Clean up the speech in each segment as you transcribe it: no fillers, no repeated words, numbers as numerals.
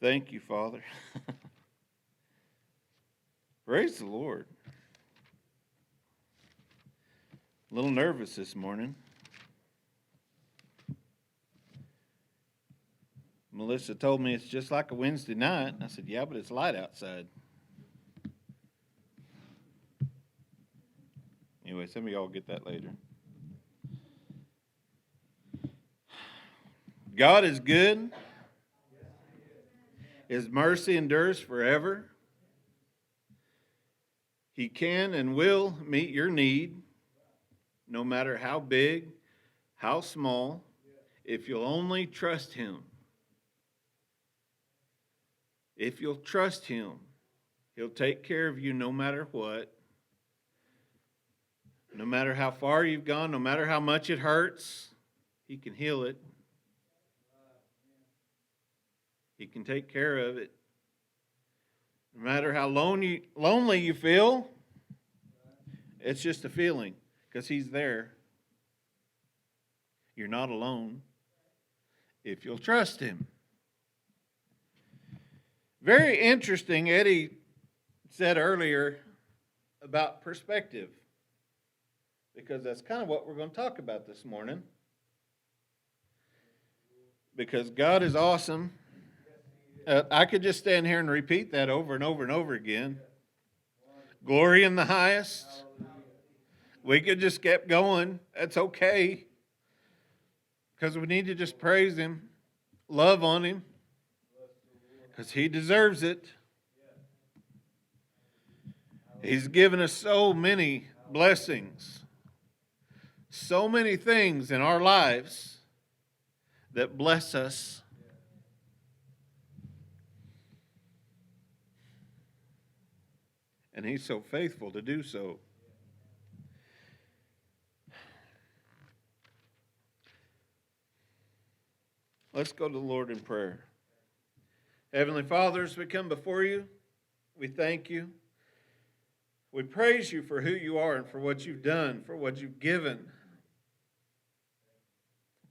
Thank you, Father. Praise the Lord. A little nervous this morning. Melissa told me it's just like a Wednesday night. And I said, yeah, but it's light outside. Anyway, some of y'all will get that later. God is good. His mercy endures forever. He can and will meet your need, no matter how big, how small, if you'll only trust Him. If you'll trust Him, He'll take care of you no matter what. No matter how far you've gone, no matter how much it hurts, He can heal it. He can take care of it. No matter how lonely you feel, it's just a feeling because He's there. You're not alone if you'll trust Him. Very interesting, Eddie said earlier about perspective, because that's kind of what we're going to talk about this morning. Because God is awesome. I could just stand here and repeat that over and over and over again. Glory in the highest. We could just keep going. That's okay. Because we need to just praise Him, love on Him, because He deserves it. He's given us so many blessings, so many things in our lives that bless us. And He's so faithful to do so. Let's go to the Lord in prayer. Heavenly Father, as we come before You, we thank You. We praise You for who You are and for what You've done, for what You've given,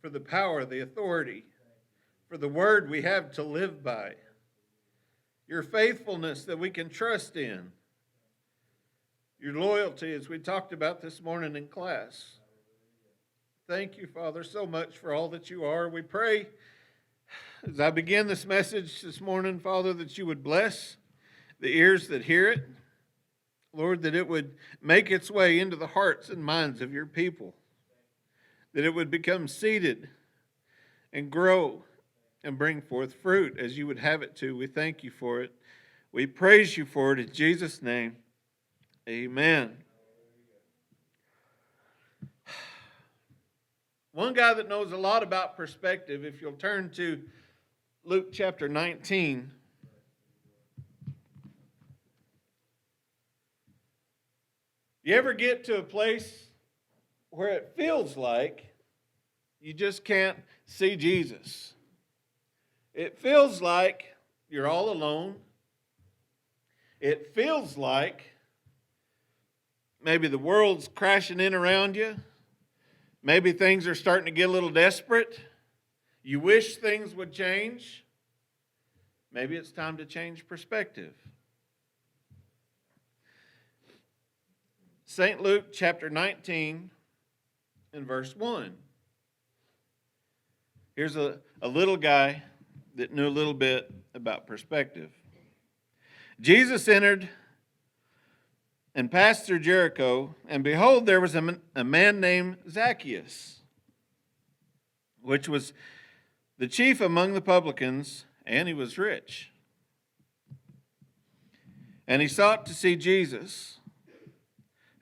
for the power, the authority, for the word we have to live by, Your faithfulness that we can trust in, Your loyalty as we talked about this morning in class. Thank You, Father, so much for all that You are. We pray as I begin this message this morning, Father, that You would bless the ears that hear it. Lord, that it would make its way into the hearts and minds of Your people. That it would become seeded and grow and bring forth fruit as You would have it to. We thank You for it. We praise You for it in Jesus' name. Amen. One guy that knows a lot about perspective, if you'll turn to Luke chapter 19. You ever get to a place where it feels like you just can't see Jesus? It feels like you're all alone. It feels like maybe the world's crashing in around you. Maybe things are starting to get a little desperate. You wish things would change. Maybe it's time to change perspective. St. Luke chapter 19 and verse 1. Here's a little guy that knew a little bit about perspective. Jesus entered and passed through Jericho, and behold, there was a man named Zacchaeus, which was the chief among the publicans, and he was rich. And he sought to see Jesus,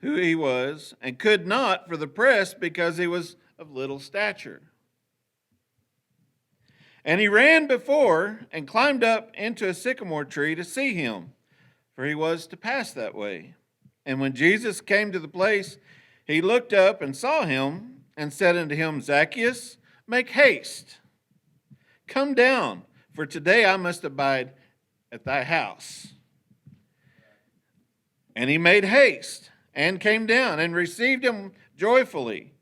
who He was, and could not for the press, because He was of little stature. And he ran before and climbed up into a sycamore tree to see Him, for he was to pass that way. And when Jesus came to the place, he looked up and saw him, and said unto him, Zacchaeus, make haste, come down, for today I must abide at thy house. And he made haste, and came down, and received him joyfully.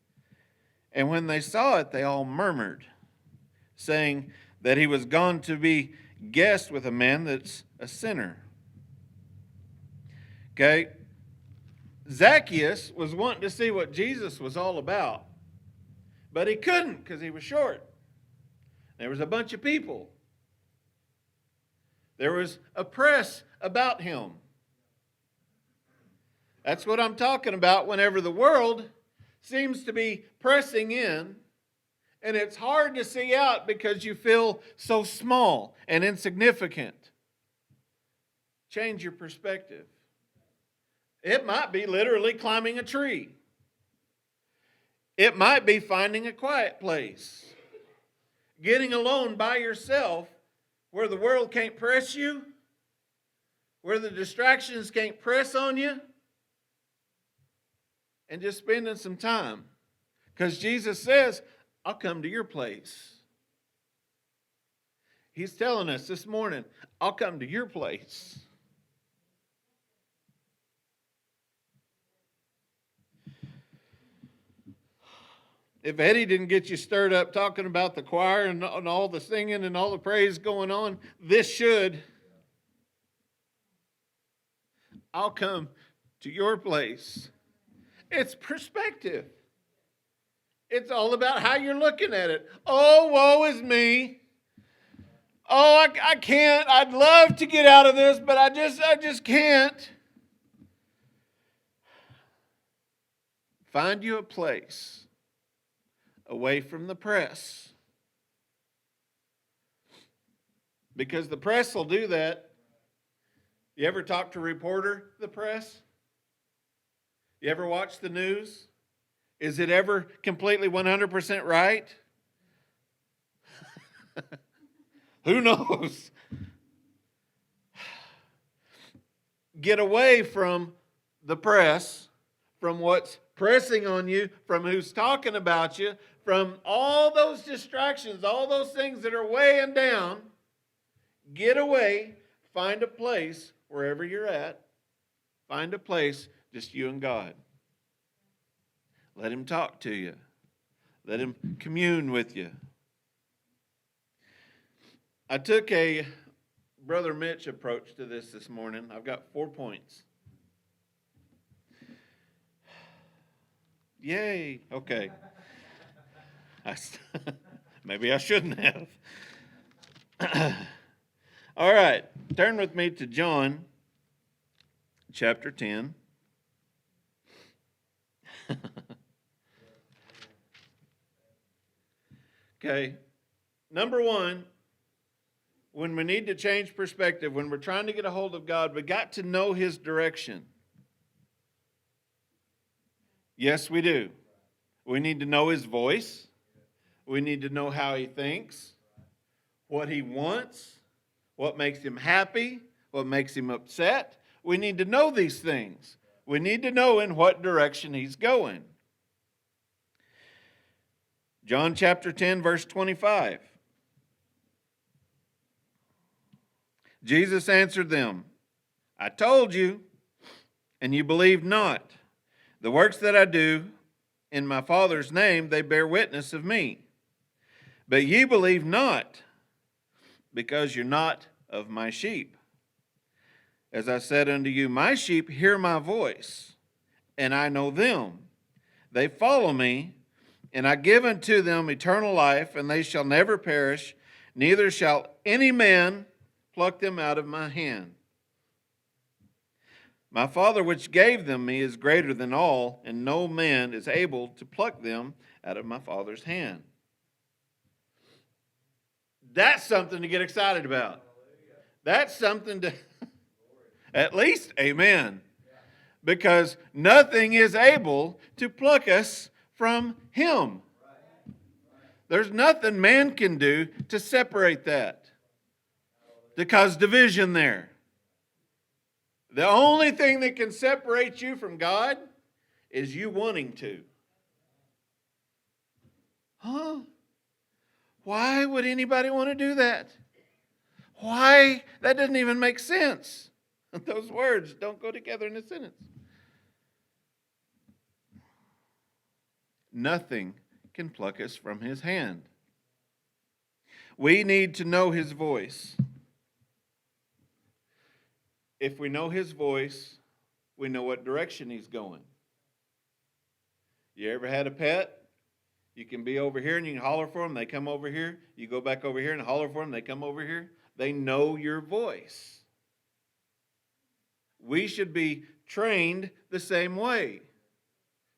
And when they saw it, they all murmured, saying that he was gone to be guest with a man that's a sinner. Okay? Zacchaeus was wanting to see what Jesus was all about, but he couldn't because he was short. There was a bunch of people. There was a press about him. That's what I'm talking about whenever the world seems to be pressing in, and it's hard to see out because you feel so small and insignificant. Change your perspective. It might be literally climbing a tree. It might be finding a quiet place. Getting alone by yourself where the world can't press you, where the distractions can't press on you, and just spending some time. Because Jesus says, I'll come to your place. He's telling us this morning, I'll come to your place. If Eddie didn't get you stirred up talking about the choir and all the singing and all the praise going on, this should. I'll come to your place. It's perspective. It's all about how you're looking at it. Oh, woe is me. Oh, I can't. I'd love to get out of this, but I just can't. Find you a place away from the press. Because the press will do that. You ever talk to a reporter, the press? You ever watch the news? Is it ever completely 100% right? Who knows? Get away from the press, from what's pressing on you, from who's talking about you, from all those distractions, all those things that are weighing down. Get away, find a place wherever you're at. Find a place, just you and God. Let him talk to you. Let him commune with you. I took a Brother Mitch approach to this morning. I've got 4 points. Yay. Okay. Maybe I shouldn't have. All right. Turn with me to John chapter 10. Okay. Number one, when we need to change perspective, when we're trying to get a hold of God, we got to know his direction. Yes, we do. We need to know his voice. We need to know how he thinks, what he wants, what makes him happy, what makes him upset. We need to know these things. We need to know in what direction he's going. John chapter 10, verse 25. Jesus answered them, I told you, and you believed not. The works that I do in my Father's name, they bear witness of me. But ye believe not, because you're not of my sheep. As I said unto you, my sheep hear my voice, and I know them. They follow me, and I give unto them eternal life, and they shall never perish, neither shall any man pluck them out of my hand. My Father which gave them me is greater than all, and no man is able to pluck them out of my Father's hand. That's something to get excited about. That's something to, at least, amen. Because nothing is able to pluck us from him. There's nothing man can do to separate that, to cause division there. The only thing that can separate you from God is you wanting to. Huh? Why would anybody want to do that? Why? That doesn't even make sense. Those words don't go together in a sentence. Nothing can pluck us from his hand. We need to know his voice. if we know his voice, we know what direction he's going. You ever had a pet? You can be over here and you can holler for them. They come over here. You go back over here and holler for them. They come over here. They know your voice. We should be trained the same way.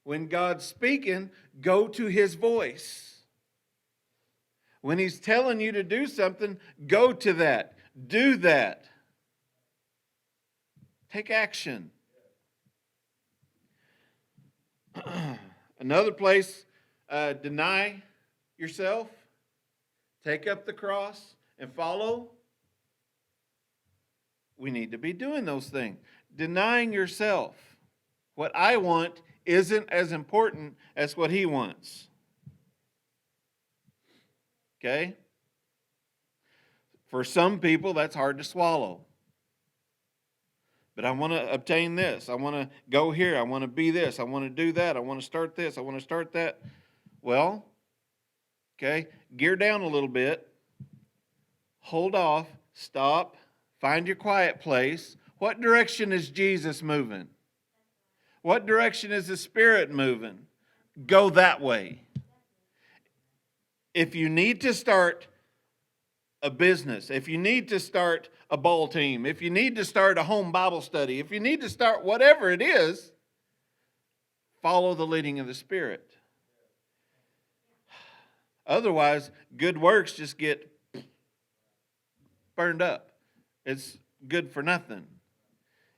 When God's speaking, go to his voice. When he's telling you to do something, go to that. Do that. Take action. Another place, deny yourself, take up the cross, and follow. We need to be doing those things. Denying yourself. What I want isn't as important as what he wants. Okay? For some people, that's hard to swallow. But I want to obtain this. I want to go here. I want to be this. I want to do that. I want to start this. I want to start that. Well, okay, gear down a little bit. Hold off. Stop. Find your quiet place. What direction is Jesus moving? What direction is the Spirit moving? Go that way. If you need to start a business, if you need to start a ball team, if you need to start a home Bible study, if you need to start whatever it is, follow the leading of the Spirit. Otherwise, good works just get burned up. It's good for nothing.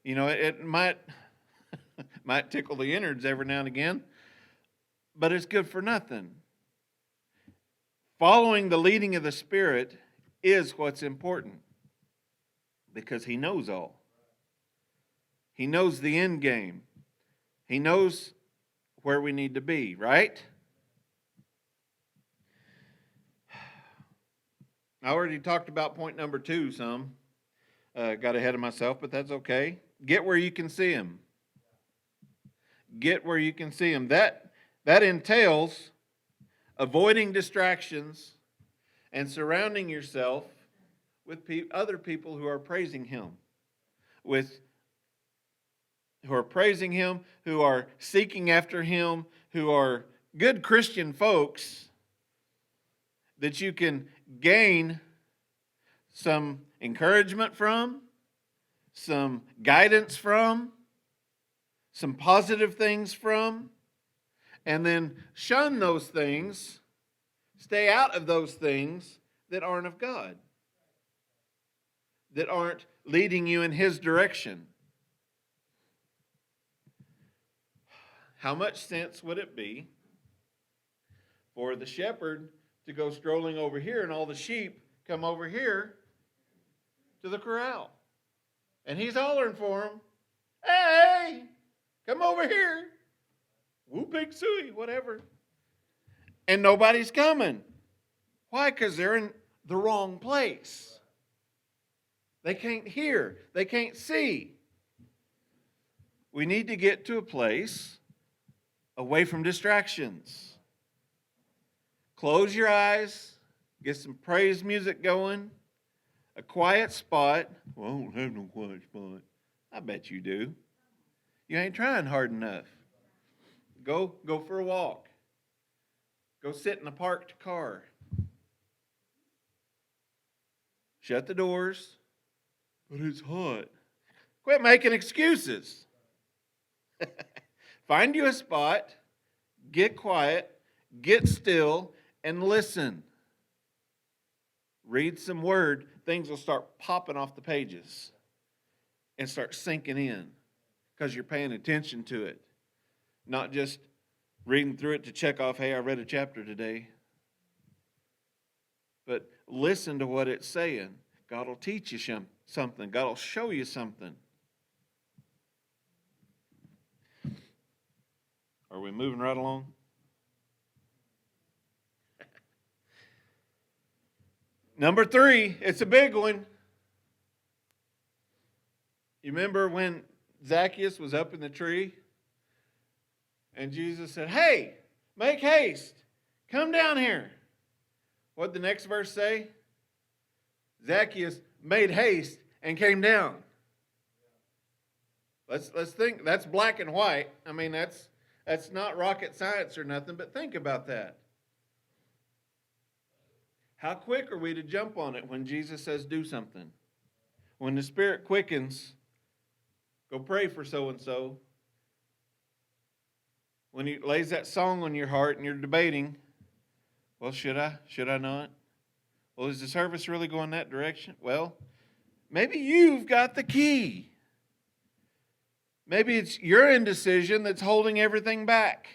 You know, it might tickle the innards every now and again, but it's good for nothing. Following the leading of the Spirit is what's important, because he knows all. He knows the end game. He knows where we need to be, right? I already talked about point number 2 some. Got ahead of myself, but that's okay. Get where you can see him. Get where you can see him. That entails avoiding distractions and surrounding yourself with other people who are praising him, who are seeking after him, who are good Christian folks that you can gain some encouragement from, some guidance from, some positive things from, and then shun those things, stay out of those things that aren't of God, that aren't leading you in his direction. How much sense would it be for the shepherd to go strolling over here and all the sheep come over here to the corral? And he's hollering for them, "Hey, come over here. Woo pig suey," whatever. And nobody's coming. Why? Because they're in the wrong place. They can't hear. They can't see. We need to get to a place away from distractions. Close your eyes. Get some praise music going. A quiet spot. Well, I don't have no quiet spot. I bet you do. You ain't trying hard enough. Go for a walk. Go sit in a parked car. Shut the doors. But it's hot. Quit making excuses. Find you a spot, get quiet, get still, and listen. Read some word. Things will start popping off the pages and start sinking in because you're paying attention to it. Not just reading through it to check off, hey, I read a chapter today. But listen to what it's saying. God will teach you something. God will show you something. Are we moving right along? Number 3, it's a big one. You remember when Zacchaeus was up in the tree? And Jesus said, "Hey, make haste. Come down here." What'd the next verse say? Zacchaeus made haste and came down. Let's think. That's black and white. I mean, that's not rocket science or nothing, but think about that. How quick are we to jump on it when Jesus says do something? When the Spirit quickens, go pray for so-and-so. When He lays that song on your heart and you're debating, well, should I? Should I not? Well, is the service really going that direction? Well, maybe you've got the key. Maybe it's your indecision that's holding everything back.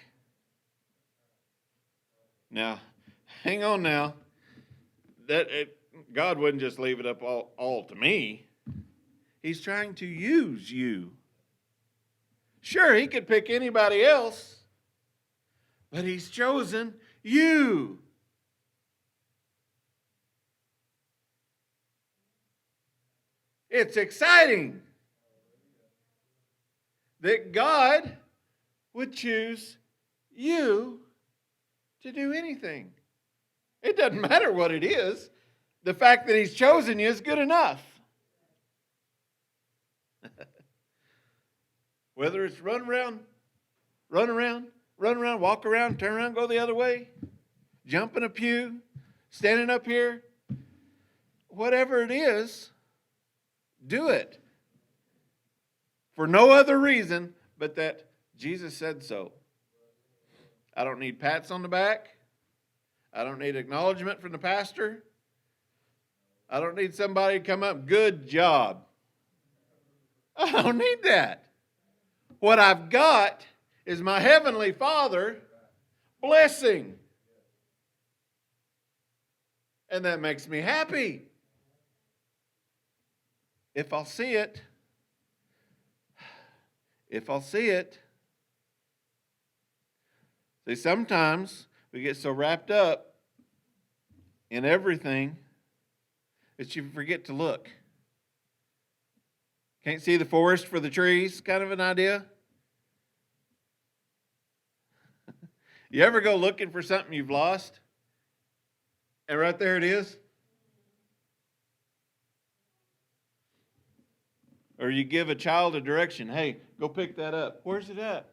Now, hang on now. God wouldn't just leave it up all to me. He's trying to use you. Sure, He could pick anybody else, but He's chosen you. It's exciting that God would choose you to do anything. It doesn't matter what it is. The fact that He's chosen you is good enough. Whether it's run around, walk around, turn around, go the other way, jump in a pew, standing up here, whatever it is, do it. For no other reason but that Jesus said so. I don't need pats on the back. I don't need acknowledgement from the pastor. I don't need somebody to come up, good job. I don't need that. What I've got is my Heavenly Father blessing. And that makes me happy. If I'll see it. See, sometimes we get so wrapped up in everything that you forget to look. Can't see the forest for the trees, kind of an idea. You ever go looking for something you've lost? And right there it is? Or you give a child a direction. Hey, go pick that up. Where's it at?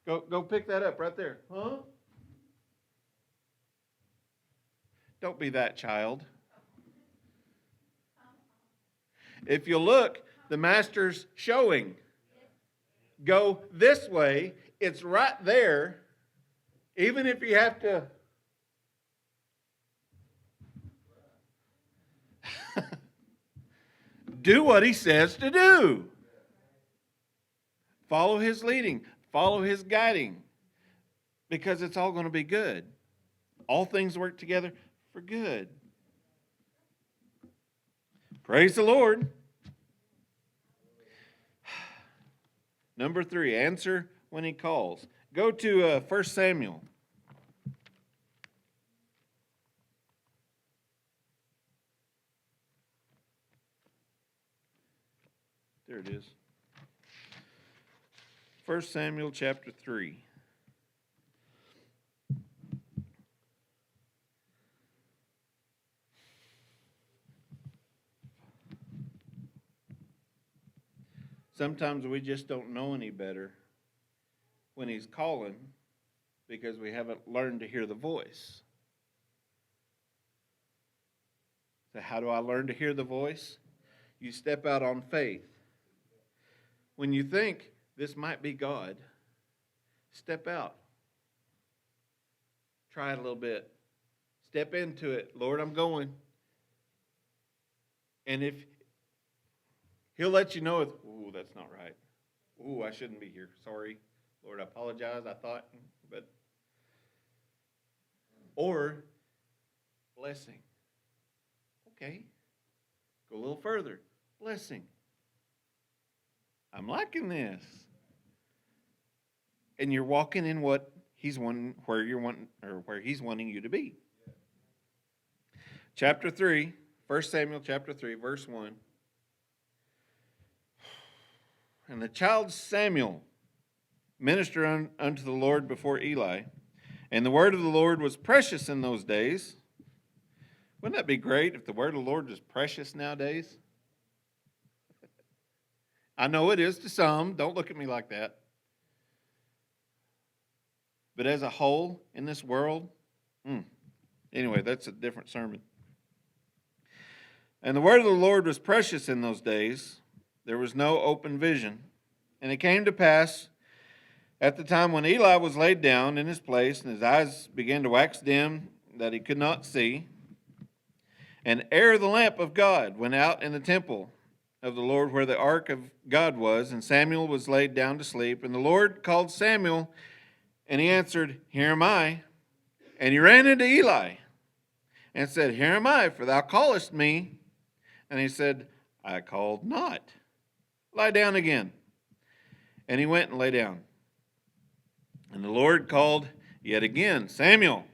Go pick that up right there. Huh? Don't be that child. If you look, the master's showing. Go this way. It's right there. Even if you have to do what He says to do. Follow His leading. Follow His guiding. Because it's all going to be good. All things work together for good. Praise the Lord. Number 3, answer when He calls. Go to 1 Samuel. There it is. 1 Samuel chapter 3. Sometimes we just don't know any better when He's calling because we haven't learned to hear the voice. So how do I learn to hear the voice? You step out on faith. When you think this might be God, step out. Try it a little bit. Step into it. Lord, I'm going. And if He'll let you know, ooh, that's not right. Ooh, I shouldn't be here. Sorry. Lord, I apologize. I thought, but. Or, blessing. Okay. Go a little further. Blessing. I'm liking this. And you're walking in what He's wanting, where He's wanting you to be. Chapter 3, 1 Samuel chapter 3, verse 1. And the child Samuel ministered unto the Lord before Eli, and the word of the Lord was precious in those days. Wouldn't that be great if the word of the Lord was precious nowadays? I know it is to some. Don't look at me like that. But as a whole in this world, anyway, that's a different sermon. And the word of the Lord was precious in those days. There was no open vision. And it came to pass at the time when Eli was laid down in his place, and his eyes began to wax dim, that he could not see. And ere the lamp of God went out in the temple of the Lord where the ark of God was, and Samuel was laid down to sleep. And the Lord called Samuel, and he answered, Here am I. And he ran into Eli and said, Here am I, for thou callest me. And he said, I called not. Lie down again. And he went and lay down. And the Lord called yet again, Samuel.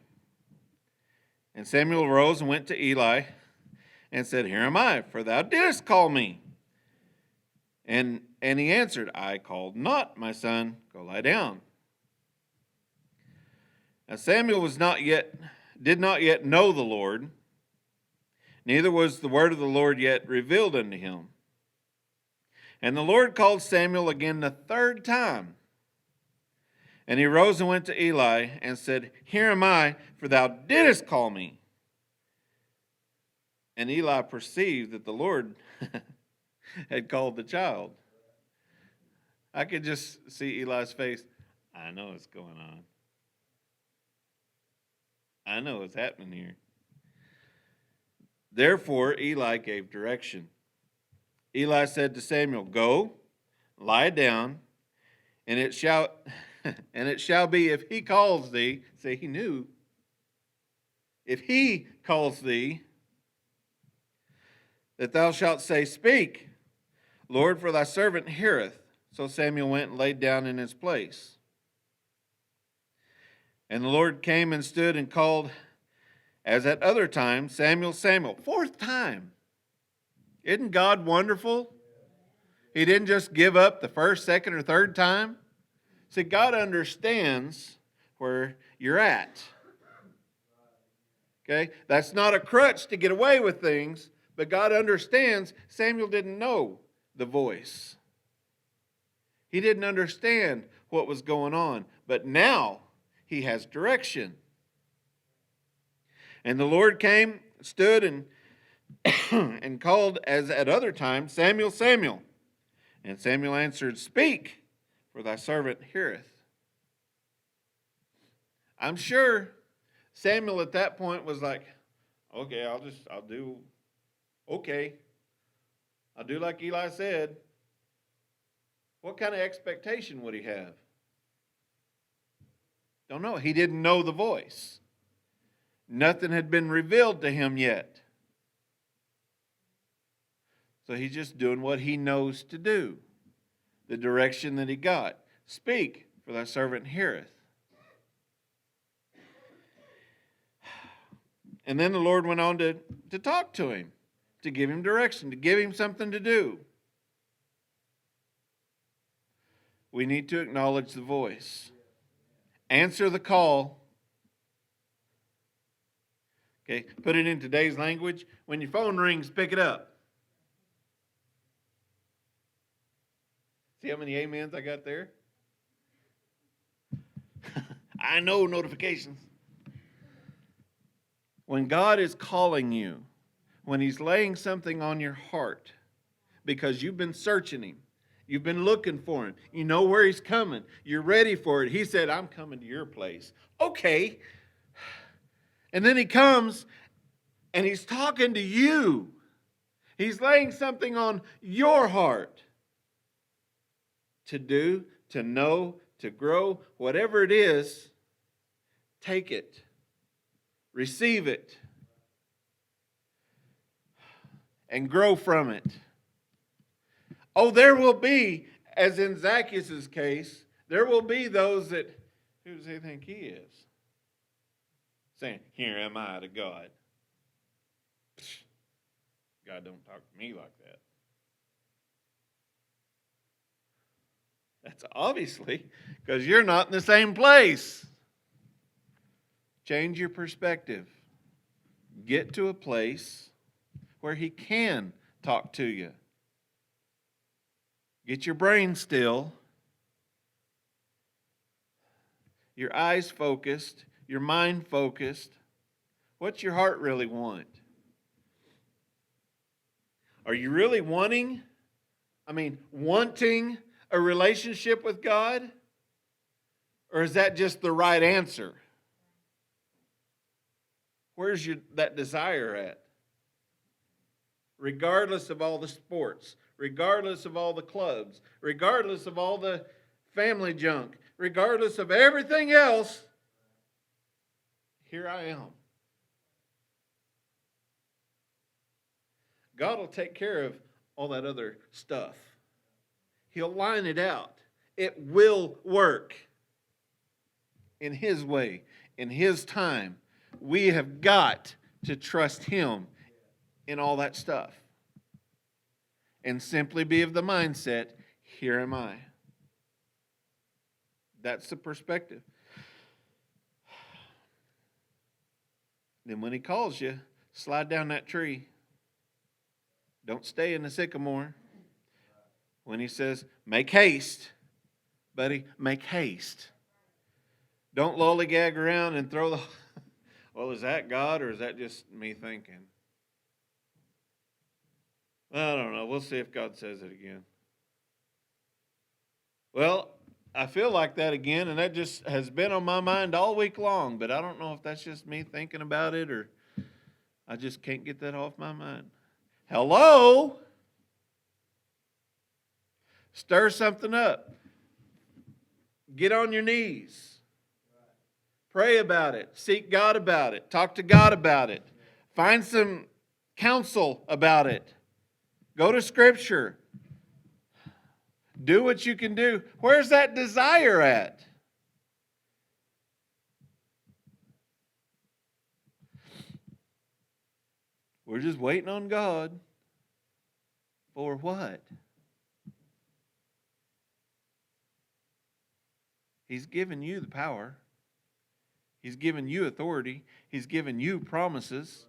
And Samuel arose and went to Eli and said, Here am I, for thou didst call me. And he answered, I called not, my son. Go lie down. Now Samuel did not yet know the Lord, neither was the word of the Lord yet revealed unto him. And the Lord called Samuel again the third time. And he rose and went to Eli and said, Here am I, for thou didst call me. And Eli perceived that the Lord had called the child. I could just see Eli's face. I know what's going on. I know what's happening here. Therefore Eli gave direction. Eli said to Samuel, Go, lie down, and it shall be if he calls thee. Say he knew. If he calls thee, that thou shalt say, Speak, Lord, for thy servant heareth. So Samuel went and laid down in his place. And the Lord came and stood and called, as at other times, Samuel, Samuel. Fourth time. Isn't God wonderful? He didn't just give up the first, second, or third time. See, God understands where you're at. Okay? That's not a crutch to get away with things, but God understands Samuel didn't know the voice. He didn't understand what was going on, but now he has direction. And the Lord came, stood, and and called as at other times, Samuel, Samuel. And Samuel answered, Speak, for thy servant heareth. I'm sure Samuel at that point was like, okay, I'll do like Eli said. What kind of expectation would he have? Don't know. He didn't know the voice. Nothing had been revealed to him yet. So he's just doing what he knows to do. The direction that he got. Speak, for thy servant heareth. And then the Lord went on to talk to him, to give him direction, to give him something to do. We need to acknowledge the voice. Answer the call. Okay, put it in today's language. When your phone rings, pick it up. See how many amens I got there? I know notifications. When God is calling you, when he's laying something on your heart, because you've been searching him, you've been looking for him, you know where he's coming, you're ready for it. He said, I'm coming to your place. Okay. And then he comes and he's talking to you. He's laying something on your heart to do, to know, to grow, whatever it is, take it. Receive it. And grow from it. Oh, there will be, as in Zacchaeus' case, there will be those that, who does he think he is? Saying, here am I to God. God don't talk to me like that. That's obviously because you're not in the same place. Change your perspective. Get to a place where he can talk to you. Get your brain still, your eyes focused, your mind focused. What's your heart really want? Are you really wanting a relationship with God? Or is that just the right answer? Where's that desire at? Regardless of all the sports, regardless of all the clubs, regardless of all the family junk, regardless of everything else, here I am. God will take care of all that other stuff. He'll line it out. It will work in His way, in His time. We have got to trust Him in all that stuff. And simply be of the mindset, here am I. That's the perspective. Then when He calls you, slide down that tree. Don't stay in the sycamore. When He says, make haste, buddy, make haste. Don't lollygag around and throw the, well, is that God or is that just me thinking? I don't know. We'll see if God says it again. Well, I feel like that again, and that just has been on my mind all week long, but I don't know if that's just me thinking about it or I just can't get that off my mind. Hello? Stir something up. Get on your knees. Pray about it. Seek God about it. Talk to God about it. Find some counsel about it. Go to Scripture. Do what you can do. Where's that desire at? We're just waiting on God. For what? He's given you the power. He's given you authority. He's given you promises.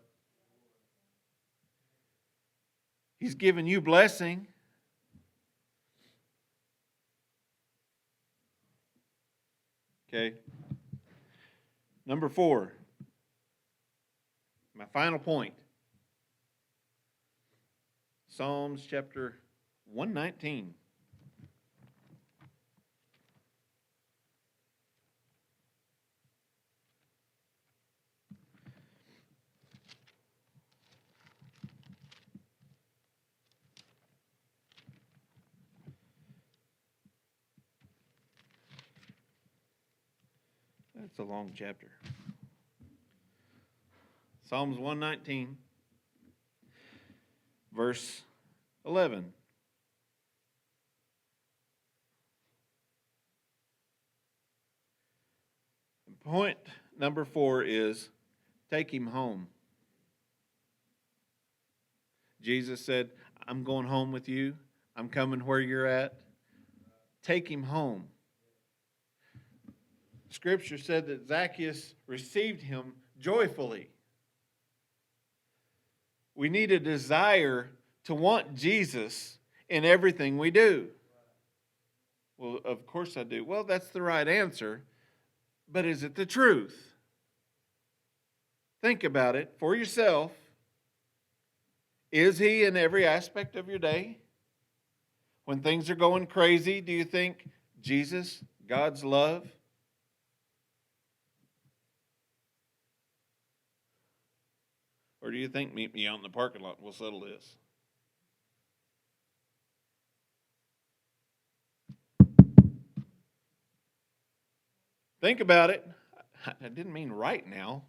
He's given you blessing. Okay. Number 4. My final point. Psalms chapter 119. That's a long chapter. Psalms 119, verse 11. Point number 4 is take him home. Jesus said, I'm going home with you. I'm coming where you're at. Take him home. Scripture said that Zacchaeus received him joyfully. We need a desire to want Jesus in everything we do. Well, of course I do. Well, that's the right answer. But is it the truth? Think about it for yourself. Is he in every aspect of your day? When things are going crazy, do you think Jesus, God's love? Or do you think, meet me out in the parking lot and we'll settle this? Think about it. I didn't mean right now.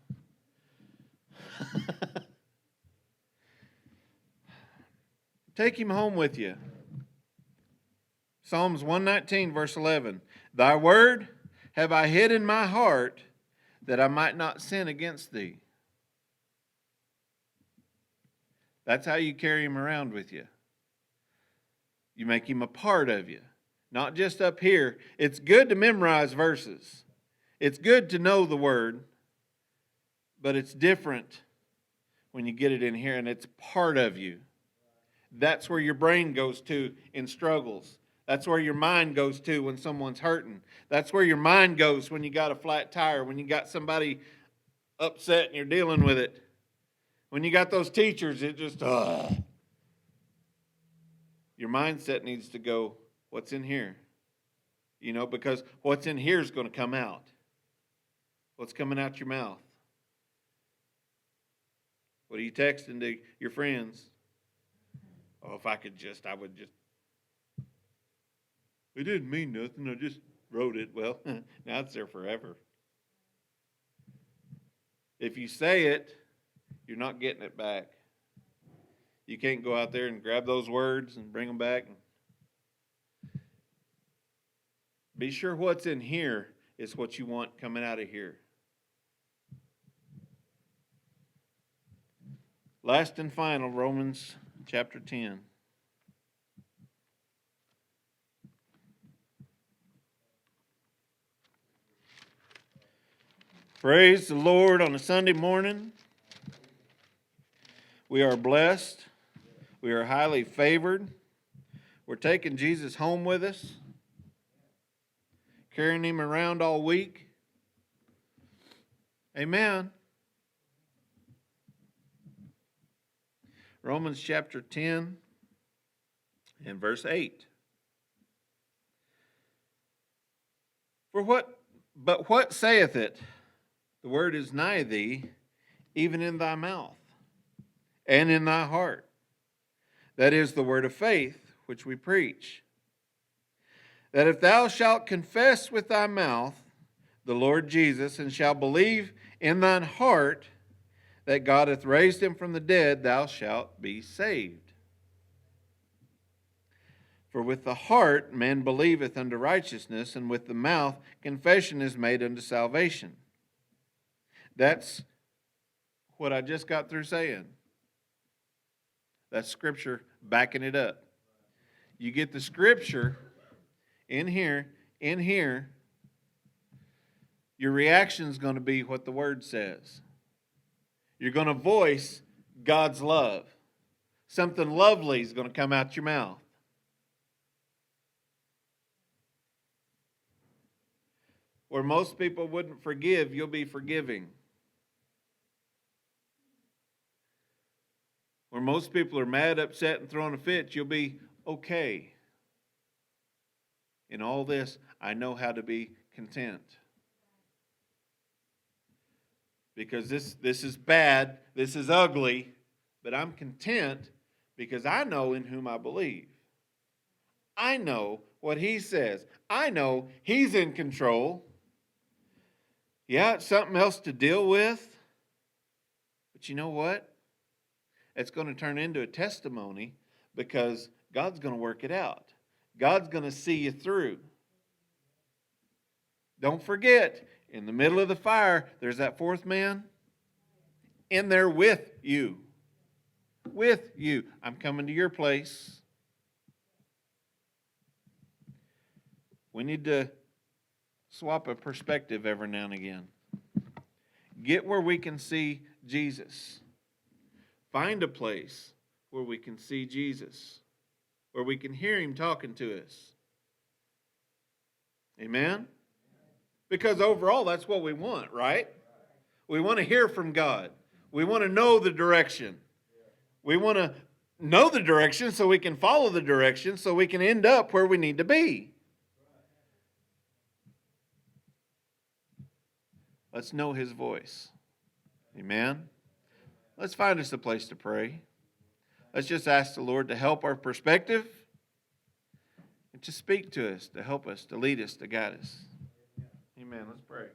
Take him home with you. Psalms 119, verse 11. Thy word have I hid in my heart that I might not sin against thee. That's how you carry him around with you. You make him a part of you, not just up here. It's good to memorize verses. It's good to know the word, but it's different when you get it in here and it's part of you. That's where your brain goes to in struggles. That's where your mind goes to when someone's hurting. That's where your mind goes when you got a flat tire, when you got somebody upset and you're dealing with it. When you got those teachers, it just, Your mindset needs to go, what's in here? Because what's in here is going to come out. What's coming out your mouth? What are you texting to your friends? Oh, if I could just, I would just. It didn't mean nothing. I just wrote it. Well, now it's there forever. If you say it, you're not getting it back. You can't go out there and grab those words and bring them back. Be sure what's in here is what you want coming out of here. Last and final, Romans chapter 10. Praise the Lord on a Sunday morning. We are blessed. We are highly favored. We're taking Jesus home with us, carrying him around all week. Amen. Romans chapter 10 and verse 8. But what saith it? The word is nigh thee, even in thy mouth and in thy heart. That is the word of faith which we preach. That if thou shalt confess with thy mouth the Lord Jesus, and shalt believe in thine heart that God hath raised him from the dead, thou shalt be saved. For with the heart man believeth unto righteousness, and with the mouth confession is made unto salvation. That's what I just got through saying. That's Scripture backing it up. You get the Scripture in here, your reaction is going to be what the Word says. You're going to voice God's love. Something lovely is going to come out your mouth. Where most people wouldn't forgive, you'll be forgiving. Where most people are mad, upset, and throwing a fit, you'll be okay. In all this, I know how to be content. Because this is bad, this is ugly, but I'm content because I know in whom I believe. I know what he says. I know he's in control. Yeah, it's something else to deal with. But you know what? It's going to turn into a testimony because God's going to work it out. God's going to see you through. Don't forget, in the middle of the fire, there's that fourth man in there with you. With you. I'm coming to your place. We need to swap a perspective every now and again. Get where we can see Jesus. Find a place where we can see Jesus, where we can hear him talking to us. Amen? Because overall, that's what we want, right? We want to hear from God. We want to know the direction. We want to know the direction so we can follow the direction so we can end up where we need to be. Let's know his voice. Amen? Let's find us a place to pray. Let's just ask the Lord to help our perspective and to speak to us, to help us, to lead us, to guide us. Amen. Let's pray.